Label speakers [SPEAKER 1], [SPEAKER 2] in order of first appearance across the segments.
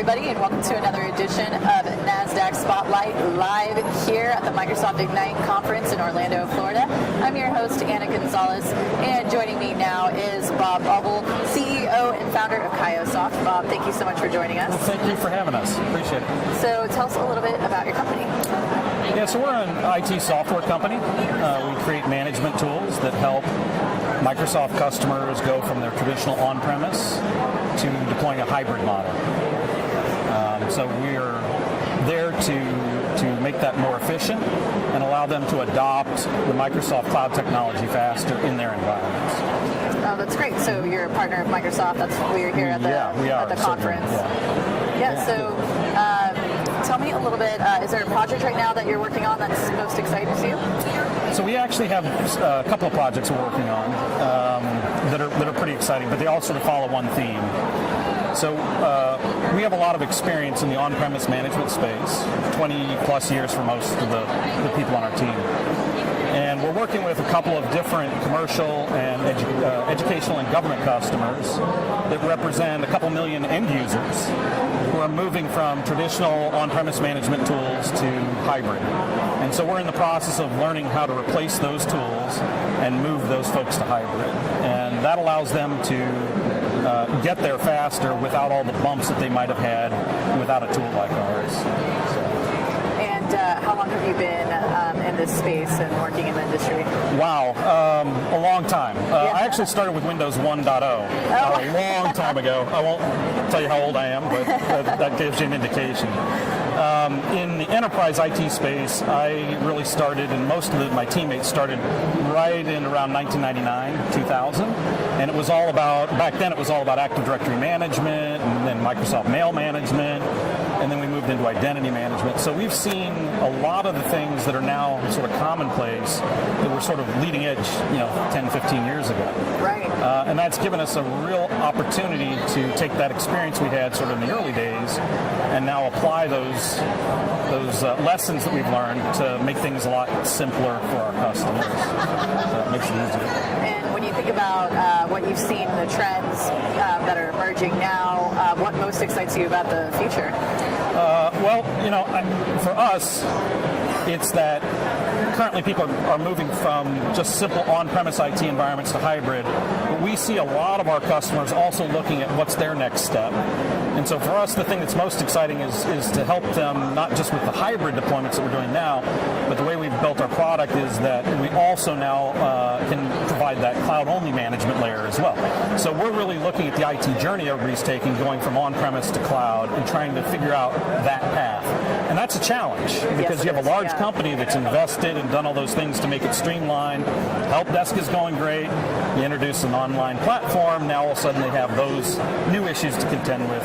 [SPEAKER 1] everybody, and welcome to another edition of Nasdaq Spotlight live here at the Microsoft Ignite conference in Orlando, Florida. I'm your host, Anna Gonzalez, and joining me now is Bob Bobel, CEO and founder of Cayosoft. Bob, thank you so much for joining us.
[SPEAKER 2] Well, thank you for having us. Appreciate it.
[SPEAKER 1] So tell us a little bit about your company.
[SPEAKER 2] Yeah, so we're an IT software company. We create management tools that help Microsoft customers go from their traditional on-premise to deploying a hybrid model. So we're there to make that more efficient and allow them to adopt the Microsoft cloud technology faster in their environments.
[SPEAKER 1] Oh, that's great. So you're a partner of Microsoft. That's why you're here at the conference. So tell me a little bit, is there a project right now that you're working on that's most exciting to you?
[SPEAKER 2] So we actually have a couple of projects we're working on that are pretty exciting, but they all sort of follow one theme. So we have a lot of experience in the on-premise management space, 20 plus years for most of the people on our team. And we're working with a couple of different commercial and educational and government customers that represent a couple million end users who are moving from traditional on-premise management tools to hybrid. And so we're in the process of learning how to replace those tools and move those folks to hybrid. And that allows them to get there faster without all the bumps that they might have had without a tool like ours.
[SPEAKER 1] And how long have you been in this space and working in the industry?
[SPEAKER 2] Wow, a long time. I actually started with Windows 1.0 a long time ago. I won't tell you how old I am, but that gives you an indication. In the enterprise IT space, I really started, and most of my teammates started right in around 1999, 2000. And it was all about, back then it was all about Active Directory management, and then Microsoft Mail management, and then we moved into identity management. So we've seen a lot of the things that are now sort of commonplace that were sort of leading edge, 10, 15 years ago.
[SPEAKER 1] Right.
[SPEAKER 2] And that's given us a real opportunity to take that experience we had sort of in the early days and now apply those lessons that we've learned to make things a lot simpler for our customers. So it makes it easier.
[SPEAKER 1] And when you think about what you've seen, the trends that are emerging now, what most excites you about the future?
[SPEAKER 2] For us, it's that currently people are moving from just simple on-premise IT environments to hybrid, but we see a lot of our customers also looking at what's their next step. And so for us, the thing that's most exciting is to help them not just with the hybrid deployments that we're doing now, but the way we've built our product is that we also now can provide that cloud-only management layer as well. So we're really looking at the IT journey everybody's taking, going from on-premise to cloud and trying to figure out that path. And that's a challenge because you have a large company that's invested and done all those things to make it streamlined. Help desk is going great. You introduce an online platform. Now all of a sudden they have those new issues to contend with.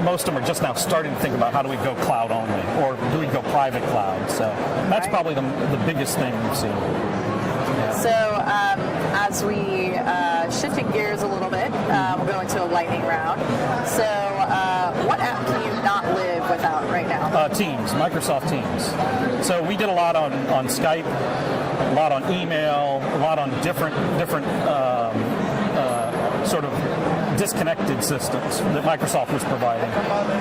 [SPEAKER 2] Most of them are just now starting to think about how do we go cloud only or do we go private cloud. So that's probably the biggest thing we've seen.
[SPEAKER 1] So as we shifting gears a little bit, we'll go into a lightning round. So what app can you not live without right now?
[SPEAKER 2] Teams, Microsoft Teams. So we did a lot on Skype, a lot on email, a lot on different sort of disconnected systems that Microsoft was providing.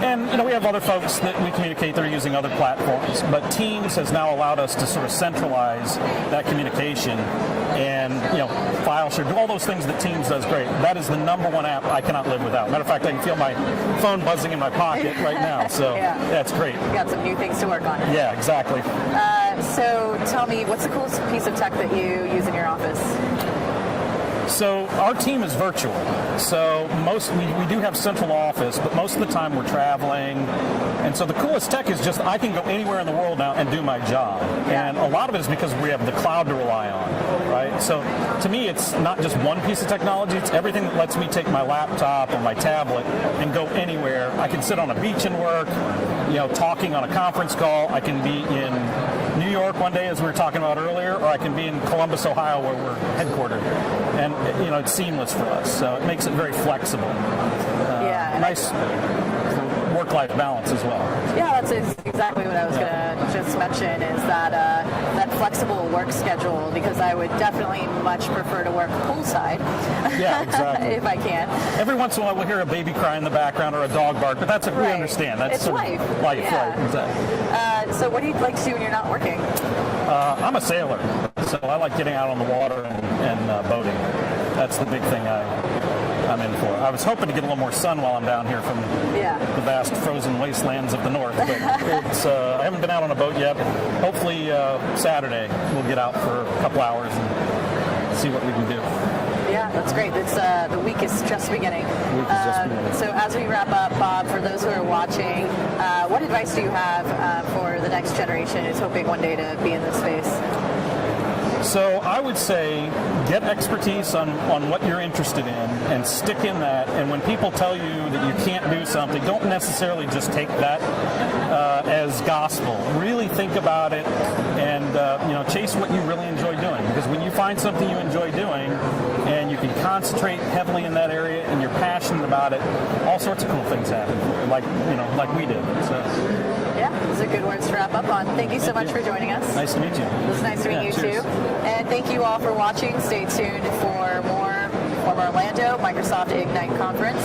[SPEAKER 2] And, we have other folks that we communicate that are using other platforms, but Teams has now allowed us to sort of centralize that communication and, file share, do all those things that Teams does great. That is the number one app I cannot live without. Matter of fact, I can feel my phone buzzing in my pocket right now, so that's great.
[SPEAKER 1] You got some new things to work on.
[SPEAKER 2] Yeah, exactly.
[SPEAKER 1] So tell me, what's the coolest piece of tech that you use in your office?
[SPEAKER 2] So our team is virtual. So we do have central office, but most of the time we're traveling. And so the coolest tech is just I can go anywhere in the world now and do my job. And a lot of it is because we have the cloud to rely on, right? So to me, it's not just one piece of technology. It's everything that lets me take my laptop or my tablet and go anywhere. I can sit on a beach and work, talking on a conference call. I can be in New York one day, as we were talking about earlier, or I can be in Columbus, Ohio, where we're headquartered. And, it's seamless for us. So it makes it very flexible. Nice. work-life balance as well.
[SPEAKER 1] Yeah, that's exactly what I was going to just mention is that that flexible work schedule, because I would definitely much prefer to work poolside.
[SPEAKER 2] Yeah, exactly.
[SPEAKER 1] If I can.
[SPEAKER 2] Every once in a while we'll hear a baby cry in the background or a dog bark, but that's we understand. That's
[SPEAKER 1] it's
[SPEAKER 2] sort
[SPEAKER 1] life.
[SPEAKER 2] of life,
[SPEAKER 1] Yeah.
[SPEAKER 2] right? Exactly.
[SPEAKER 1] So what do you like to do when you're not working?
[SPEAKER 2] I'm a sailor, so I like getting out on the water and boating. That's the big thing I'm in for. I was hoping to get a little more sun while I'm down here from the vast frozen wastelands of the north, but I haven't been out on a boat yet. Hopefully Saturday we'll get out for a couple hours and see what we can do.
[SPEAKER 1] Yeah, that's great. It's, the week is just beginning. So as we wrap up, Bob, for those who are watching, what advice do you have for the next generation who's hoping one day to be in this space?
[SPEAKER 2] So I would say get expertise on what you're interested in and stick in that. And when people tell you that you can't do something, don't necessarily just take that as gospel. Really think about it and chase what you really enjoy doing. Because when you find something you enjoy doing and you can concentrate heavily in that area and you're passionate about it, all sorts of cool things happen. Like we did. So.
[SPEAKER 1] Yeah, those are good words to wrap up on. Thank you so much for joining us.
[SPEAKER 2] Nice to meet you.
[SPEAKER 1] It was nice to meet you
[SPEAKER 2] cheers.
[SPEAKER 1] too. And thank you all for watching. Stay tuned for more from Orlando Microsoft Ignite Conference.